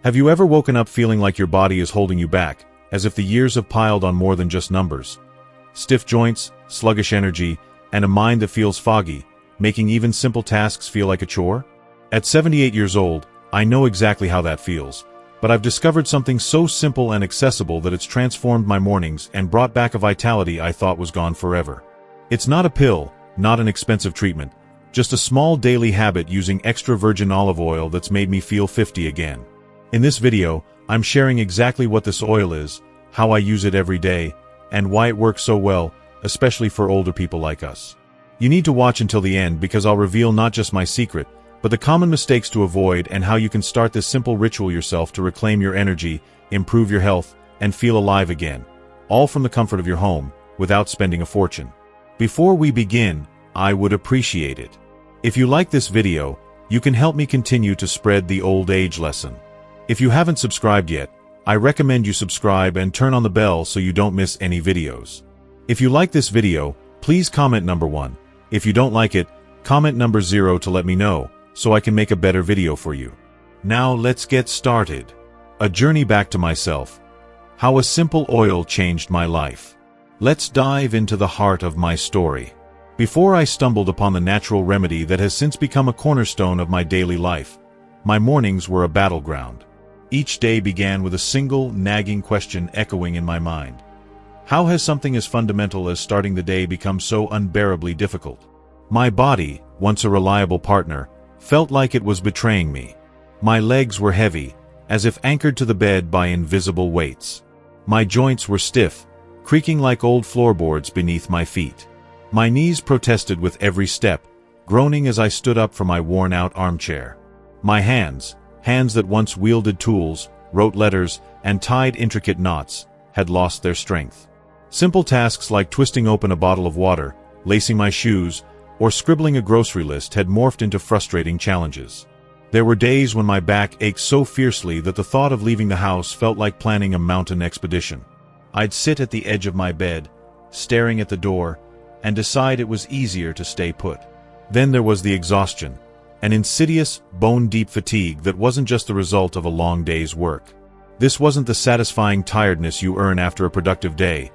Have you ever woken up feeling like your body is holding you back, as if the years have piled on more than just numbers? Stiff joints, sluggish energy, and a mind that feels foggy, making even simple tasks feel like a chore? At 78 years old, I know exactly how that feels, but I've discovered something so simple and accessible that it's transformed my mornings and brought back a vitality I thought was gone forever. It's not a pill, not an expensive treatment, just a small daily habit using extra virgin olive oil that's made me feel 50 again. In this video, I'm sharing exactly what this oil is, how I use it every day, and why it works so well, especially for older people like us. You need to watch until the end because I'll reveal not just my secret, but the common mistakes to avoid and how you can start this simple ritual yourself to reclaim your energy, improve your health, and feel alive again, all from the comfort of your home, without spending a fortune. Before we begin, I would appreciate it if you like this video. You can help me continue to spread the old age lesson. If you haven't subscribed yet, I recommend you subscribe and turn on the bell so you don't miss any videos. If you like this video, please comment number 1. If you don't like it, comment number 0 to let me know, so I can make a better video for you. Now let's get started. A journey back to myself. How a simple oil changed my life. Let's dive into the heart of my story. Before I stumbled upon the natural remedy that has since become a cornerstone of my daily life, my mornings were a battleground. Each day began with a single, nagging question echoing in my mind. How has something as fundamental as starting the day become so unbearably difficult? My body, once a reliable partner, felt like it was betraying me. My legs were heavy, as if anchored to the bed by invisible weights. My joints were stiff, creaking like old floorboards beneath my feet. My knees protested with every step, groaning as I stood up from my worn-out armchair. My hands that once wielded tools, wrote letters, and tied intricate knots, had lost their strength. Simple tasks like twisting open a bottle of water, lacing my shoes, or scribbling a grocery list had morphed into frustrating challenges. There were days when my back ached so fiercely that the thought of leaving the house felt like planning a mountain expedition. I'd sit at the edge of my bed, staring at the door, and decide it was easier to stay put. Then there was the exhaustion, an insidious, bone-deep fatigue that wasn't just the result of a long day's work. This wasn't the satisfying tiredness you earn after a productive day.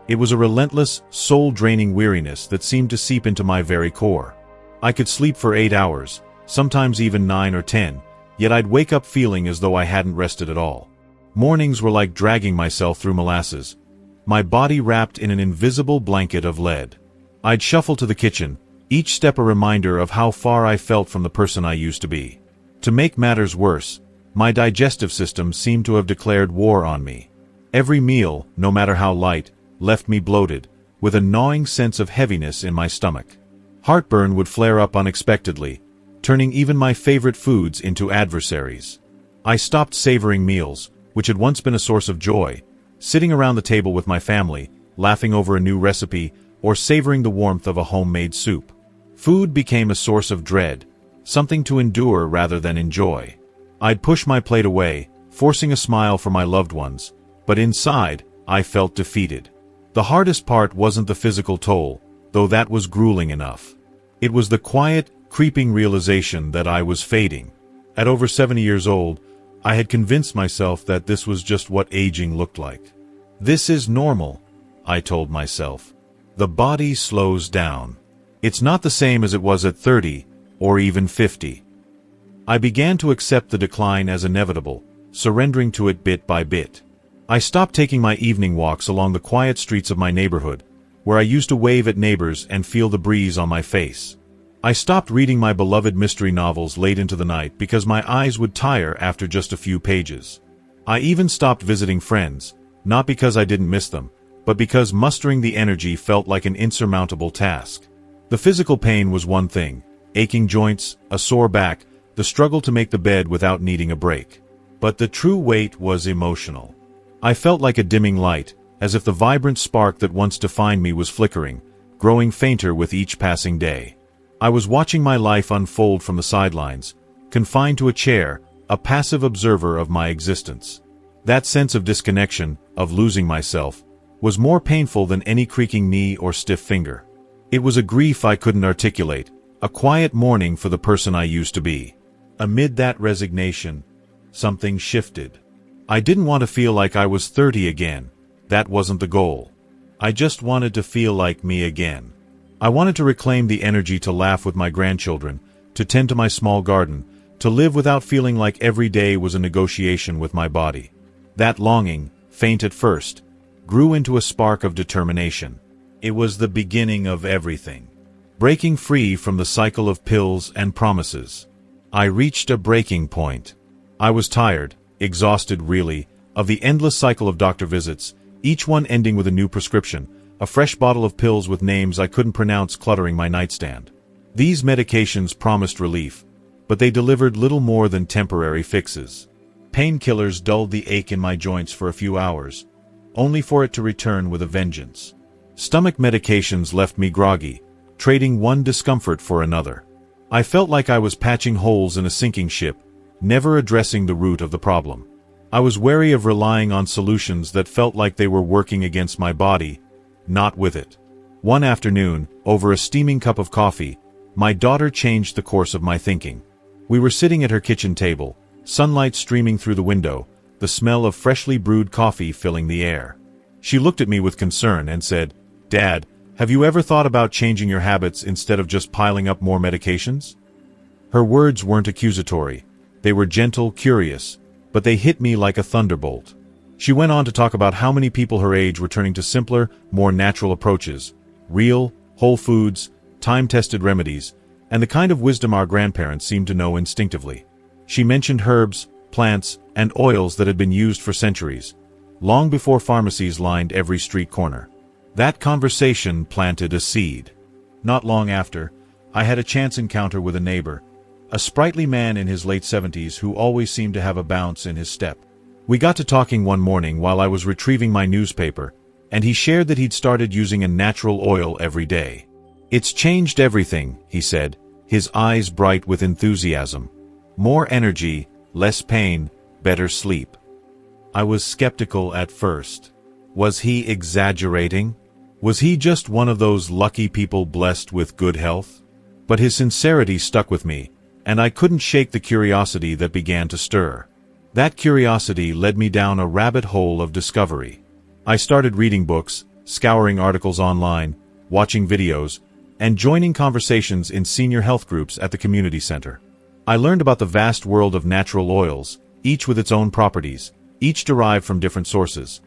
It was a relentless, soul-draining weariness that seemed to seep into my very core. I could sleep for 8 hours, sometimes even 9 or 10, yet I'd wake up feeling as though I hadn't rested at all. Mornings were like dragging myself through molasses, my body wrapped in an invisible blanket of lead. I'd shuffle to the kitchen, each step a reminder of how far I felt from the person I used to be. To make matters worse, my digestive system seemed to have declared war on me. Every meal, no matter how light, left me bloated, with a gnawing sense of heaviness in my stomach. Heartburn would flare up unexpectedly, turning even my favorite foods into adversaries. I stopped savoring meals, which had once been a source of joy, sitting around the table with my family, laughing over a new recipe, or savoring the warmth of a homemade soup. Food became a source of dread, something to endure rather than enjoy. I'd push my plate away, forcing a smile for my loved ones, but inside, I felt defeated. The hardest part wasn't the physical toll, though that was grueling enough. It was the quiet, creeping realization that I was fading. At over 70 years old, I had convinced myself that this was just what aging looked like. This is normal, I told myself. The body slows down. It's not the same as it was at 30, or even 50. I began to accept the decline as inevitable, surrendering to it bit by bit. I stopped taking my evening walks along the quiet streets of my neighborhood, where I used to wave at neighbors and feel the breeze on my face. I stopped reading my beloved mystery novels late into the night because my eyes would tire after just a few pages. I even stopped visiting friends, not because I didn't miss them, but because mustering the energy felt like an insurmountable task. The physical pain was one thing, aching joints, a sore back, the struggle to make the bed without needing a break. But the true weight was emotional. I felt like a dimming light, as if the vibrant spark that once defined me was flickering, growing fainter with each passing day. I was watching my life unfold from the sidelines, confined to a chair, a passive observer of my existence. That sense of disconnection, of losing myself, was more painful than any creaking knee or stiff finger. It was a grief I couldn't articulate, a quiet mourning for the person I used to be. Amid that resignation, something shifted. I didn't want to feel like I was 30 again. That wasn't the goal. I just wanted to feel like me again. I wanted to reclaim the energy to laugh with my grandchildren, to tend to my small garden, to live without feeling like every day was a negotiation with my body. That longing, faint at first, grew into a spark of determination. It was the beginning of everything. Breaking free from the cycle of pills and promises. I reached a breaking point. I was tired, exhausted really, of the endless cycle of doctor visits, each one ending with a new prescription, a fresh bottle of pills with names I couldn't pronounce cluttering my nightstand. These medications promised relief, but they delivered little more than temporary fixes. Painkillers dulled the ache in my joints for a few hours, only for it to return with a vengeance. Stomach medications left me groggy, trading one discomfort for another. I felt like I was patching holes in a sinking ship, never addressing the root of the problem. I was wary of relying on solutions that felt like they were working against my body, not with it. One afternoon, over a steaming cup of coffee, my daughter changed the course of my thinking. We were sitting at her kitchen table, sunlight streaming through the window, the smell of freshly brewed coffee filling the air. She looked at me with concern and said, "Dad, have you ever thought about changing your habits instead of just piling up more medications?" Her words weren't accusatory. They were gentle, curious, but they hit me like a thunderbolt. She went on to talk about how many people her age were turning to simpler, more natural approaches, real, whole foods, time-tested remedies, and the kind of wisdom our grandparents seemed to know instinctively. She mentioned herbs, plants, and oils that had been used for centuries, long before pharmacies lined every street corner. That conversation planted a seed. Not long after, I had a chance encounter with a neighbor, a sprightly man in his late 70s who always seemed to have a bounce in his step. We got to talking one morning while I was retrieving my newspaper, and he shared that he'd started using a natural oil every day. "It's changed everything," he said, his eyes bright with enthusiasm. "More energy, less pain, better sleep." I was skeptical at first. Was he exaggerating? Was he just one of those lucky people blessed with good health? But his sincerity stuck with me, and I couldn't shake the curiosity that began to stir. That curiosity led me down a rabbit hole of discovery. I started reading books, scouring articles online, watching videos, and joining conversations in senior health groups at the community center. I learned about the vast world of natural oils, each with its own properties, each derived from different sources.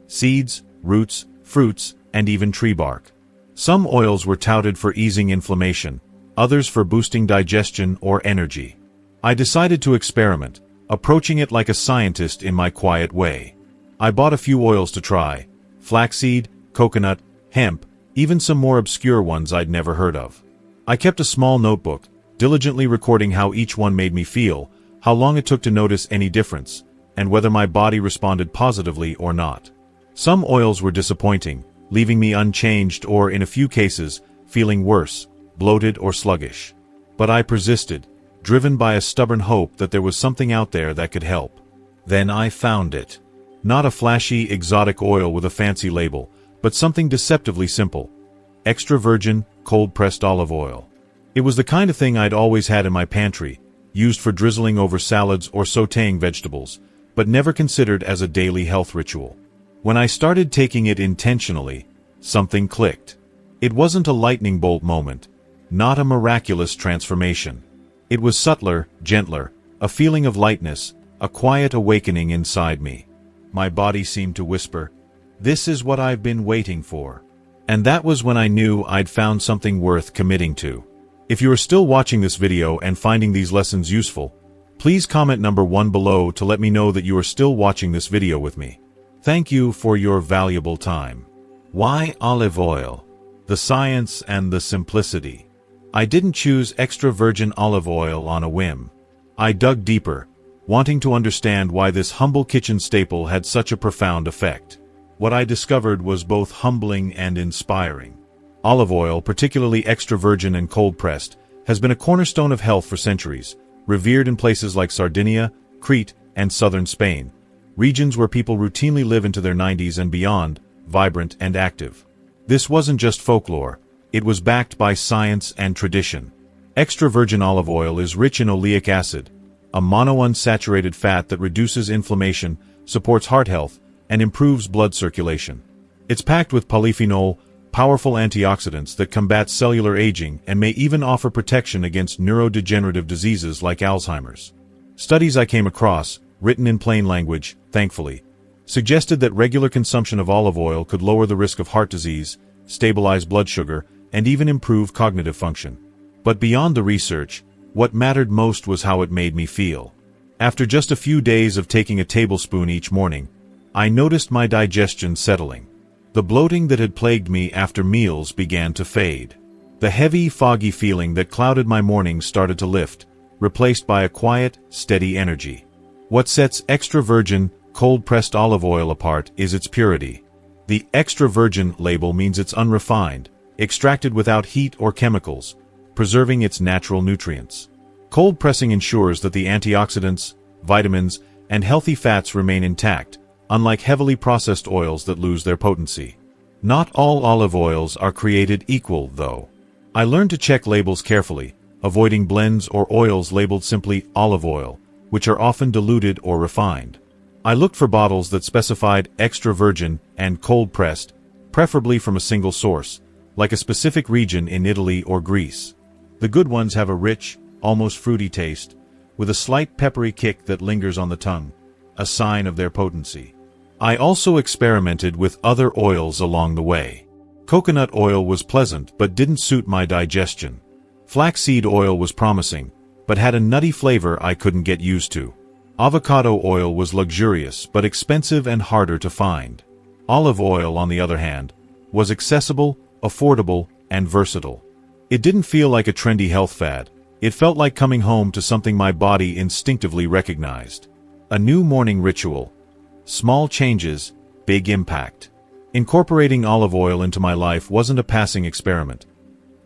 Seeds, roots, fruits, and even tree bark. Some oils were touted for easing inflammation, others for boosting digestion or energy. I decided to experiment, approaching it like a scientist in my quiet way. I bought a few oils to try: flaxseed, coconut, hemp, even some more obscure ones I'd never heard of. I kept a small notebook, diligently recording how each one made me feel, how long it took to notice any difference, and whether my body responded positively or not. Some oils were disappointing, leaving me unchanged or, in a few cases, feeling worse, bloated or sluggish. But I persisted, driven by a stubborn hope that there was something out there that could help. Then I found it. Not a flashy, exotic oil with a fancy label, but something deceptively simple. Extra virgin, cold-pressed olive oil. It was the kind of thing I'd always had in my pantry, used for drizzling over salads or sautéing vegetables, but never considered as a daily health ritual. When I started taking it intentionally, something clicked. It wasn't a lightning bolt moment, not a miraculous transformation. It was subtler, gentler, a feeling of lightness, a quiet awakening inside me. My body seemed to whisper, "This is what I've been waiting for." And that was when I knew I'd found something worth committing to. If you are still watching this video and finding these lessons useful, please comment number 1 below to let me know that you are still watching this video with me. Thank you for your valuable time. Why olive oil? The science and the simplicity. I didn't choose extra virgin olive oil on a whim. I dug deeper, wanting to understand why this humble kitchen staple had such a profound effect. What I discovered was both humbling and inspiring. Olive oil, particularly extra virgin and cold-pressed, has been a cornerstone of health for centuries, revered in places like Sardinia, Crete, and southern Spain, regions where people routinely live into their 90s and beyond, vibrant and active. This wasn't just folklore, it was backed by science and tradition. Extra virgin olive oil is rich in oleic acid, a monounsaturated fat that reduces inflammation, supports heart health, and improves blood circulation. It's packed with polyphenol, powerful antioxidants that combat cellular aging and may even offer protection against neurodegenerative diseases like Alzheimer's. Studies I came across, written in plain language, thankfully, suggested that regular consumption of olive oil could lower the risk of heart disease, stabilize blood sugar, and even improve cognitive function. But beyond the research, what mattered most was how it made me feel. After just a few days of taking a tablespoon each morning, I noticed my digestion settling. The bloating that had plagued me after meals began to fade. The heavy, foggy feeling that clouded my mornings started to lift, replaced by a quiet, steady energy. What sets extra virgin, cold-pressed olive oil apart is its purity. The extra virgin label means it's unrefined, extracted without heat or chemicals, preserving its natural nutrients. Cold pressing ensures that the antioxidants, vitamins, and healthy fats remain intact, unlike heavily processed oils that lose their potency. Not all olive oils are created equal, though. I learned to check labels carefully, avoiding blends or oils labeled simply olive oil, which are often diluted or refined. I looked for bottles that specified extra virgin and cold-pressed, preferably from a single source, like a specific region in Italy or Greece. The good ones have a rich, almost fruity taste, with a slight peppery kick that lingers on the tongue, a sign of their potency. I also experimented with other oils along the way. Coconut oil was pleasant but didn't suit my digestion. Flaxseed oil was promising, but had a nutty flavor I couldn't get used to. Avocado oil was luxurious but expensive and harder to find. Olive oil, on the other hand, was accessible, affordable, and versatile. It didn't feel like a trendy health fad. It felt like coming home to something my body instinctively recognized. A new morning ritual. Small changes, big impact. Incorporating olive oil into my life wasn't a passing experiment.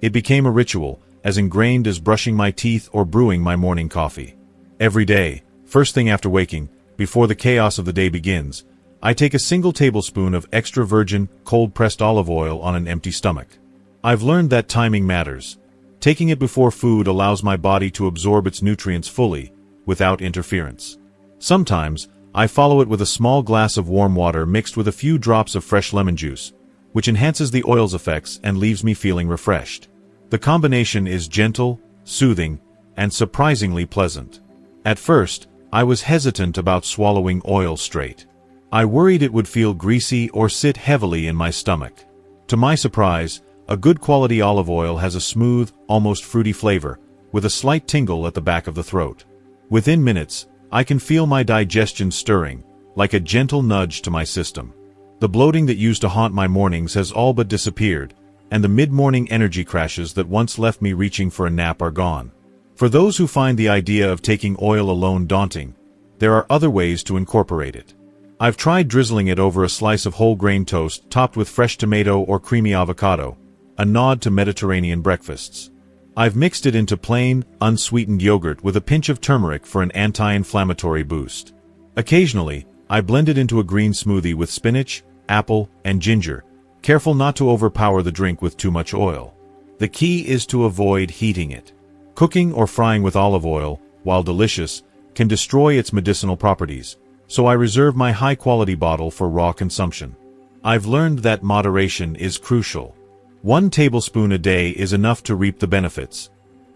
It became a ritual, as ingrained as brushing my teeth or brewing my morning coffee. Every day, first thing after waking, before the chaos of the day begins, I take a single tablespoon of extra virgin, cold-pressed olive oil on an empty stomach. I've learned that timing matters. Taking it before food allows my body to absorb its nutrients fully, without interference. Sometimes, I follow it with a small glass of warm water mixed with a few drops of fresh lemon juice, which enhances the oil's effects and leaves me feeling refreshed. The combination is gentle, soothing, and surprisingly pleasant. At first, I was hesitant about swallowing oil straight. I worried it would feel greasy or sit heavily in my stomach. To my surprise, a good quality olive oil has a smooth, almost fruity flavor, with a slight tingle at the back of the throat. Within minutes, I can feel my digestion stirring, like a gentle nudge to my system. The bloating that used to haunt my mornings has all but disappeared, and the mid-morning energy crashes that once left me reaching for a nap are gone. For those who find the idea of taking oil alone daunting, there are other ways to incorporate it. I've tried drizzling it over a slice of whole grain toast topped with fresh tomato or creamy avocado, a nod to Mediterranean breakfasts. I've mixed it into plain, unsweetened yogurt with a pinch of turmeric for an anti-inflammatory boost. Occasionally, I blend it into a green smoothie with spinach, apple, and ginger, careful not to overpower the drink with too much oil. The key is to avoid heating it. Cooking or frying with olive oil, while delicious, can destroy its medicinal properties, so I reserve my high-quality bottle for raw consumption. I've learned that moderation is crucial. 1 tablespoon a day is enough to reap the benefits.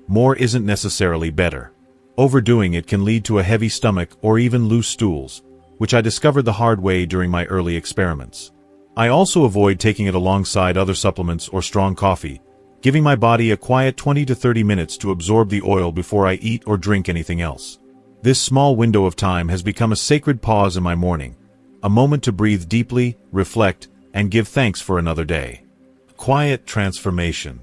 More isn't necessarily better. Overdoing it can lead to a heavy stomach or even loose stools, which I discovered the hard way during my early experiments. I also avoid taking it alongside other supplements or strong coffee, giving my body a quiet 20 to 30 minutes to absorb the oil before I eat or drink anything else. This small window of time has become a sacred pause in my morning, a moment to breathe deeply, reflect, and give thanks for another day. Quiet transformation.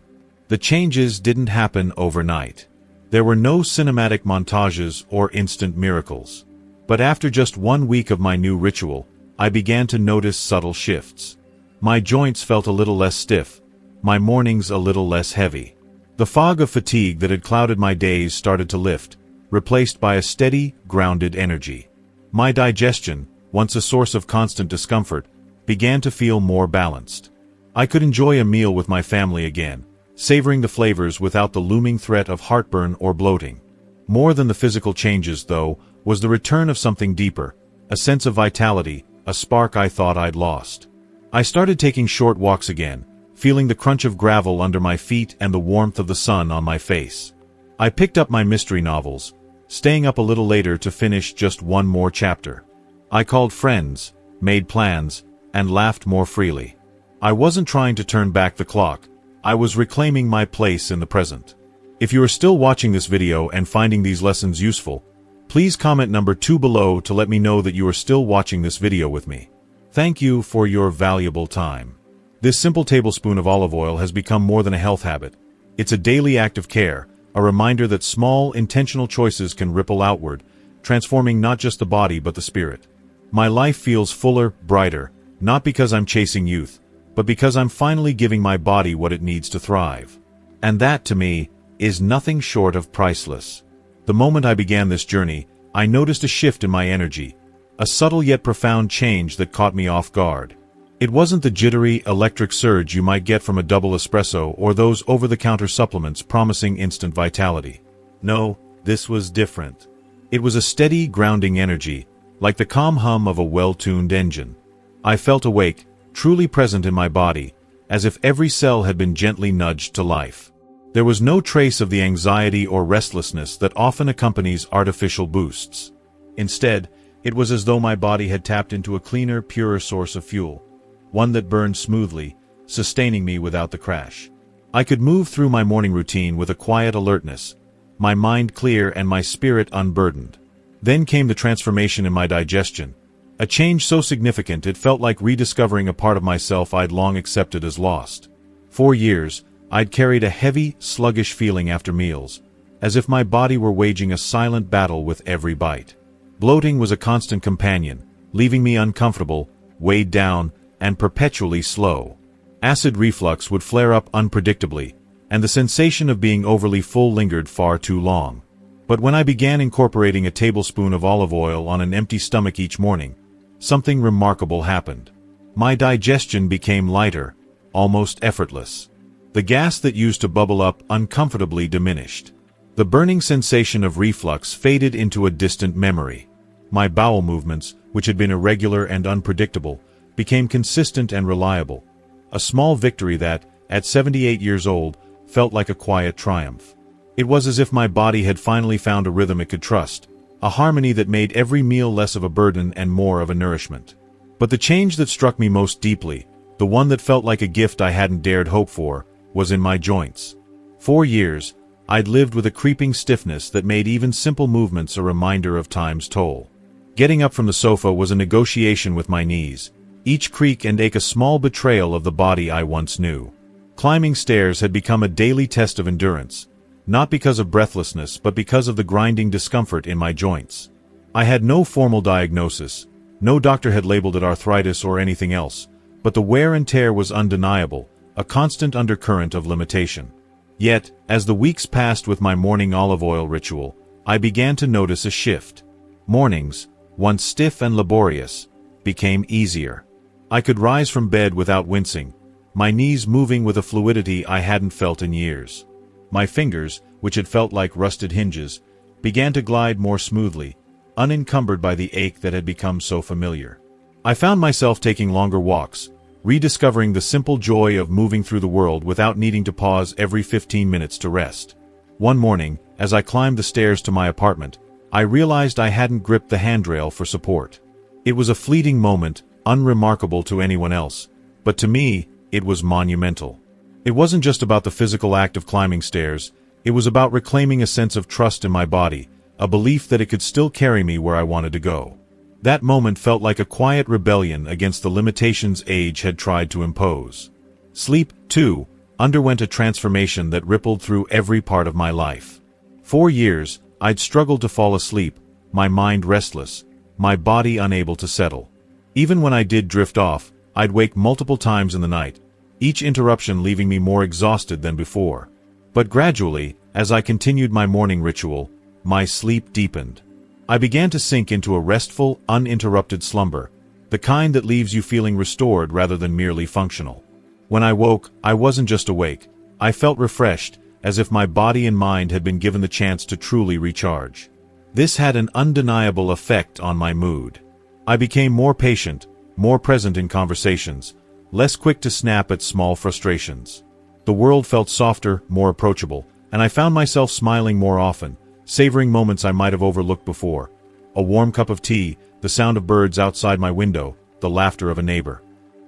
The changes didn't happen overnight. There were no cinematic montages or instant miracles. But after just 1 week of my new ritual, I began to notice subtle shifts. My joints felt a little less stiff, my mornings a little less heavy. The fog of fatigue that had clouded my days started to lift, replaced by a steady, grounded energy. My digestion, once a source of constant discomfort, began to feel more balanced. I could enjoy a meal with my family again, savoring the flavors without the looming threat of heartburn or bloating. More than the physical changes, though, was the return of something deeper, a sense of vitality, a spark I thought I'd lost. I started taking short walks again, feeling the crunch of gravel under my feet and the warmth of the sun on my face. I picked up my mystery novels, staying up a little later to finish just one more chapter. I called friends, made plans, and laughed more freely. I wasn't trying to turn back the clock. I was reclaiming my place in the present. If you are still watching this video and finding these lessons useful, please comment number 2 below to let me know that you are still watching this video with me. Thank you for your valuable time. This simple tablespoon of olive oil has become more than a health habit. It's a daily act of care, a reminder that small, intentional choices can ripple outward, transforming not just the body but the spirit. My life feels fuller, brighter, not because I'm chasing youth, but because I'm finally giving my body what it needs to thrive. And that, to me, is nothing short of priceless. The moment I began this journey, I noticed a shift in my energy, a subtle yet profound change that caught me off guard. It wasn't the jittery, electric surge you might get from a double espresso or those over-the-counter supplements promising instant vitality. No, this was different. It was a steady, grounding energy, like the calm hum of a well-tuned engine. I felt awake, truly present in my body, as if every cell had been gently nudged to life. There was no trace of the anxiety or restlessness that often accompanies artificial boosts. Instead, it was as though my body had tapped into a cleaner, purer source of fuel, one that burned smoothly, sustaining me without the crash. I could move through my morning routine with a quiet alertness, my mind clear and my spirit unburdened. Then came the transformation in my digestion, a change so significant it felt like rediscovering a part of myself I'd long accepted as lost. For years, I'd carried a heavy, sluggish feeling after meals, as if my body were waging a silent battle with every bite. Bloating was a constant companion, leaving me uncomfortable, weighed down, and perpetually slow. Acid reflux would flare up unpredictably, and the sensation of being overly full lingered far too long. But when I began incorporating a tablespoon of olive oil on an empty stomach each morning, something remarkable happened. My digestion became lighter, almost effortless. The gas that used to bubble up uncomfortably diminished. The burning sensation of reflux faded into a distant memory. My bowel movements, which had been irregular and unpredictable, became consistent and reliable. A small victory that, at 78 years old, felt like a quiet triumph. It was as if my body had finally found a rhythm it could trust, a harmony that made every meal less of a burden and more of a nourishment. But the change that struck me most deeply, the one that felt like a gift I hadn't dared hope for, was in my joints. For years, I'd lived with a creeping stiffness that made even simple movements a reminder of time's toll. Getting up from the sofa was a negotiation with my knees, each creak and ache a small betrayal of the body I once knew. Climbing stairs had become a daily test of endurance, not because of breathlessness but because of the grinding discomfort in my joints. I had no formal diagnosis, no doctor had labeled it arthritis or anything else, but the wear and tear was undeniable, a constant undercurrent of limitation. Yet, as the weeks passed with my morning olive oil ritual, I began to notice a shift. Mornings, once stiff and laborious, became easier. I could rise from bed without wincing, my knees moving with a fluidity I hadn't felt in years. My fingers, which had felt like rusted hinges, began to glide more smoothly, unencumbered by the ache that had become so familiar. I found myself taking longer walks, rediscovering the simple joy of moving through the world without needing to pause every 15 minutes to rest. One morning, as I climbed the stairs to my apartment, I realized I hadn't gripped the handrail for support. It was a fleeting moment, unremarkable to anyone else, but to me, it was monumental. It wasn't just about the physical act of climbing stairs, it was about reclaiming a sense of trust in my body, a belief that it could still carry me where I wanted to go. That moment felt like a quiet rebellion against the limitations age had tried to impose. Sleep, too, underwent a transformation that rippled through every part of my life. For years, I'd struggled to fall asleep, my mind restless, my body unable to settle. Even when I did drift off, I'd wake multiple times in the night, each interruption leaving me more exhausted than before. But gradually, as I continued my morning ritual, my sleep deepened. I began to sink into a restful, uninterrupted slumber, the kind that leaves you feeling restored rather than merely functional. When I woke, I wasn't just awake, I felt refreshed, as if my body and mind had been given the chance to truly recharge. This had an undeniable effect on my mood. I became more patient, more present in conversations, less quick to snap at small frustrations. The world felt softer, more approachable, and I found myself smiling more often, savoring moments I might have overlooked before. A warm cup of tea, the sound of birds outside my window, the laughter of a neighbor.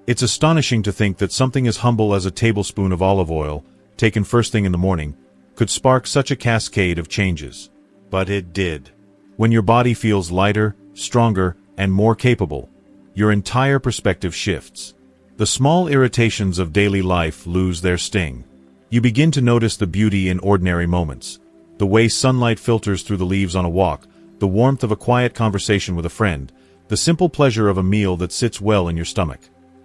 It's astonishing to think that something as humble as a tablespoon of olive oil, taken first thing in the morning, could spark such a cascade of changes. But it did. When your body feels lighter, stronger, and more capable, your entire perspective shifts. The small irritations of daily life lose their sting. You begin to notice the beauty in ordinary moments. The way sunlight filters through the leaves on a walk, the warmth of a quiet conversation with a friend, the simple pleasure of a meal that sits well in your stomach.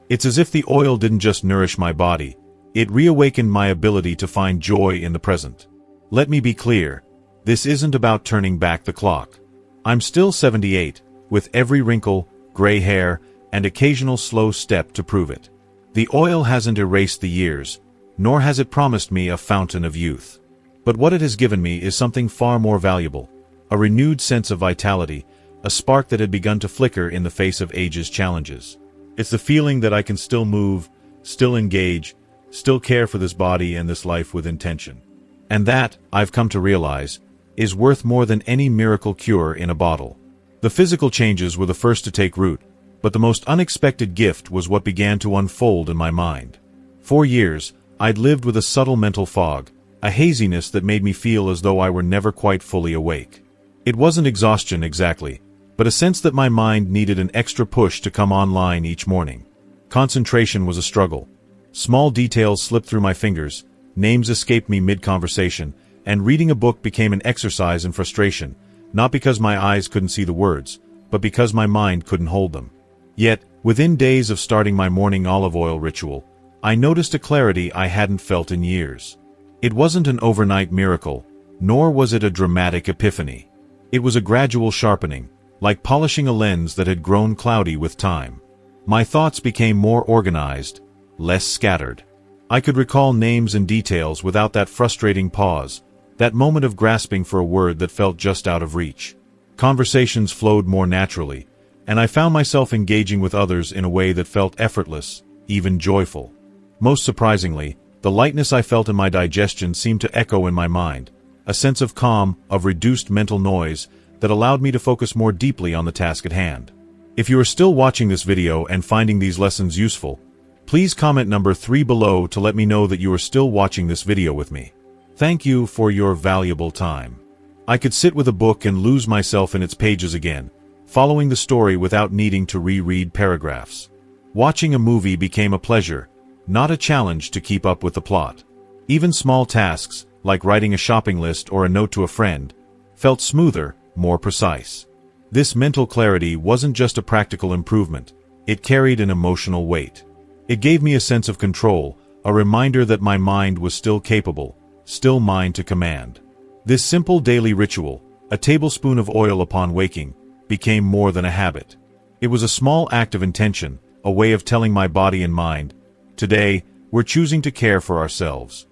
It's as if the oil didn't just nourish my body, it reawakened my ability to find joy in the present. Let me be clear, this isn't about turning back the clock. I'm still 78, with every wrinkle, gray hair, and occasional slow step to prove it. The oil hasn't erased the years, nor has it promised me a fountain of youth. But what it has given me is something far more valuable, a renewed sense of vitality, a spark that had begun to flicker in the face of age's challenges. It's the feeling that I can still move, still engage, still care for this body and this life with intention. And that, I've come to realize, is worth more than any miracle cure in a bottle. The physical changes were the first to take root, but the most unexpected gift was what began to unfold in my mind. For years, I'd lived with a subtle mental fog, a haziness that made me feel as though I were never quite fully awake. It wasn't exhaustion exactly, but a sense that my mind needed an extra push to come online each morning. Concentration was a struggle. Small details slipped through my fingers, names escaped me mid-conversation, and reading a book became an exercise in frustration, not because my eyes couldn't see the words, but because my mind couldn't hold them. Yet, within days of starting my morning olive oil ritual, I noticed a clarity I hadn't felt in years. It wasn't an overnight miracle, nor was it a dramatic epiphany. It was a gradual sharpening, like polishing a lens that had grown cloudy with time. My thoughts became more organized, less scattered. I could recall names and details without that frustrating pause, that moment of grasping for a word that felt just out of reach. Conversations flowed more naturally, and I found myself engaging with others in a way that felt effortless, even joyful. Most surprisingly, the lightness I felt in my digestion seemed to echo in my mind, a sense of calm, of reduced mental noise, that allowed me to focus more deeply on the task at hand. If you are still watching this video and finding these lessons useful, please comment number 3 below to let me know that you are still watching this video with me. Thank you for your valuable time. I could sit with a book and lose myself in its pages again, following the story without needing to reread paragraphs. Watching a movie became a pleasure, not a challenge to keep up with the plot. Even small tasks, like writing a shopping list or a note to a friend, felt smoother, more precise. This mental clarity wasn't just a practical improvement, it carried an emotional weight. It gave me a sense of control, a reminder that my mind was still capable, still mine to command. This simple daily ritual, a tablespoon of oil upon waking, became more than a habit. It was a small act of intention, a way of telling my body and mind, today, we're choosing to care for ourselves.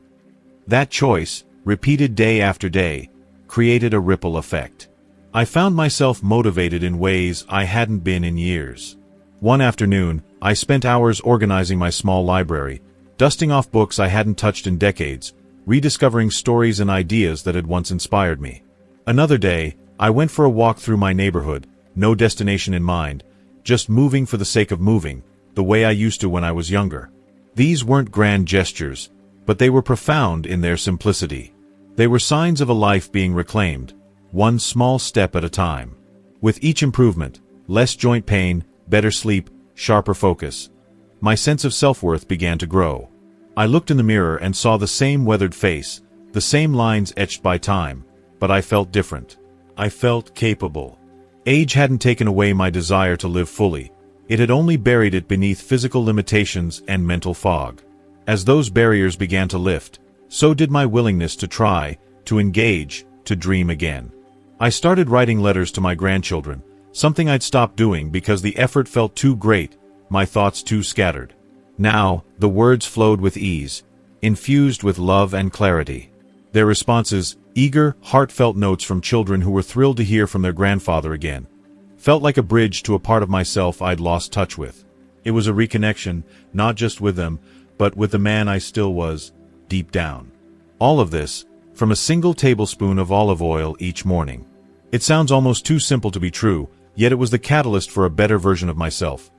That choice, repeated day after day, created a ripple effect. I found myself motivated in ways I hadn't been in years. One afternoon, I spent hours organizing my small library, dusting off books I hadn't touched in decades, rediscovering stories and ideas that had once inspired me. Another day, I went for a walk through my neighborhood, no destination in mind, just moving for the sake of moving, the way I used to when I was younger. These weren't grand gestures, but they were profound in their simplicity. They were signs of a life being reclaimed, one small step at a time. With each improvement, less joint pain, better sleep, sharper focus, my sense of self-worth began to grow. I looked in the mirror and saw the same weathered face, the same lines etched by time, but I felt different. I felt capable. Age hadn't taken away my desire to live fully. It had only buried it beneath physical limitations and mental fog. As those barriers began to lift, so did my willingness to try, to engage, to dream again. I started writing letters to my grandchildren, something I'd stopped doing because the effort felt too great, my thoughts too scattered. Now, the words flowed with ease, infused with love and clarity. Their responses, eager, heartfelt notes from children who were thrilled to hear from their grandfather again, felt like a bridge to a part of myself I'd lost touch with. It was a reconnection, not just with them, but with the man I still was, deep down. All of this, from a single tablespoon of olive oil each morning. It sounds almost too simple to be true, yet it was the catalyst for a better version of myself.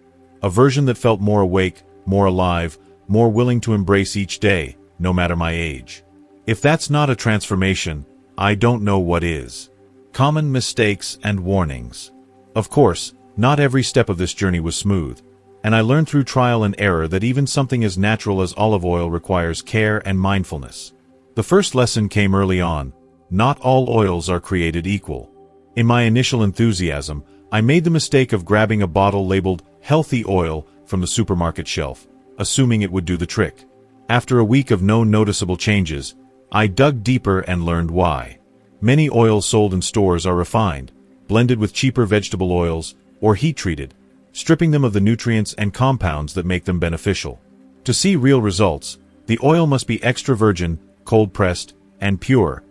A version that felt more awake, more alive, more willing to embrace each day, no matter my age. If that's not a transformation, I don't know what is. Common mistakes and warnings. Of course, not every step of this journey was smooth, and I learned through trial and error that even something as natural as olive oil requires care and mindfulness. The first lesson came early on. Not all oils are created equal. In my initial enthusiasm, I made the mistake of grabbing a bottle labeled healthy oil from the supermarket shelf, assuming it would do the trick. After a week of no noticeable changes, I dug deeper and learned why. Many oils sold in stores are refined, blended with cheaper vegetable oils, or heat-treated, stripping them of the nutrients and compounds that make them beneficial. To see real results, the oil must be extra virgin, cold-pressed, and pure.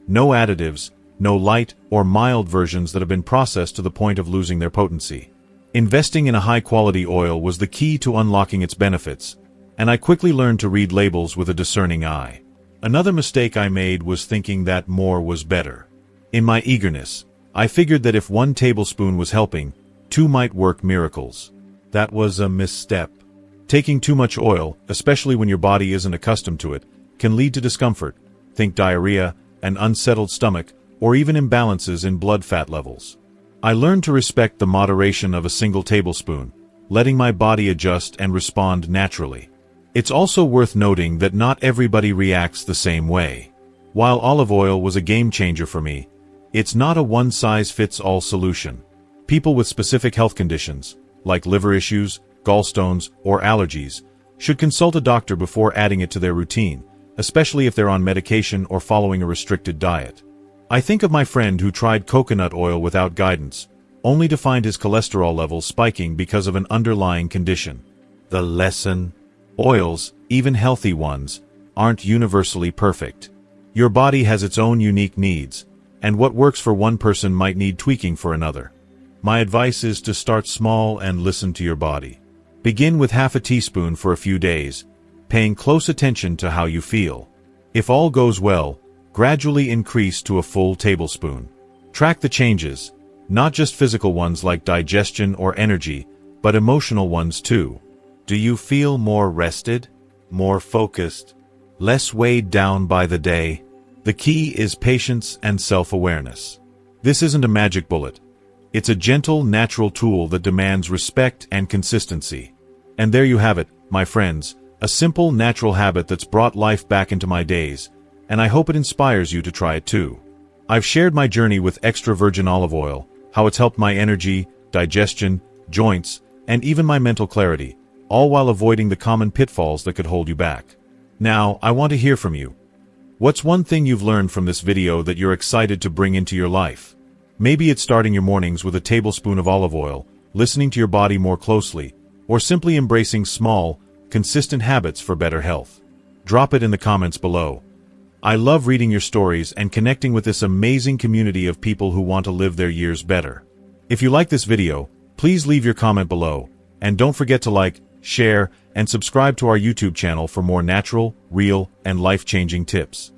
No additives, no light or mild versions that have been processed to the point of losing their potency. Investing in a high-quality oil was the key to unlocking its benefits, and I quickly learned to read labels with a discerning eye. Another mistake I made was thinking that more was better. In my eagerness, I figured that if 1 tablespoon was helping, 2 might work miracles. That was a misstep. Taking too much oil, especially when your body isn't accustomed to it, can lead to discomfort. Think diarrhea, an unsettled stomach, or even imbalances in blood fat levels. I learned to respect the moderation of a single tablespoon, letting my body adjust and respond naturally. It's also worth noting that not everybody reacts the same way. While olive oil was a game changer for me, it's not a one-size-fits-all solution. People with specific health conditions, like liver issues, gallstones, or allergies, should consult a doctor before adding it to their routine, especially if they're on medication or following a restricted diet. I think of my friend who tried coconut oil without guidance, only to find his cholesterol levels spiking because of an underlying condition. The lesson: oils, even healthy ones, aren't universally perfect. Your body has its own unique needs, and what works for one person might need tweaking for another. My advice is to start small and listen to your body. Begin with half a teaspoon for a few days, paying close attention to how you feel. If all goes well, gradually increase to a full tablespoon. Track the changes, not just physical ones like digestion or energy, but emotional ones too. Do you feel more rested, more focused, less weighed down by the day? The key is patience and self-awareness. This isn't a magic bullet. It's a gentle, natural tool that demands respect and consistency. And there you have it, my friends, a simple, natural habit that's brought life back into my days, and I hope it inspires you to try it too. I've shared my journey with extra virgin olive oil, how it's helped my energy, digestion, joints, and even my mental clarity, all while avoiding the common pitfalls that could hold you back. Now, I want to hear from you. What's one thing you've learned from this video that you're excited to bring into your life? Maybe it's starting your mornings with a tablespoon of olive oil, listening to your body more closely, or simply embracing small, consistent habits for better health. Drop it in the comments below. I love reading your stories and connecting with this amazing community of people who want to live their years better. If you like this video, please leave your comment below, and don't forget to like, share, and subscribe to our YouTube channel for more natural, real, and life-changing tips.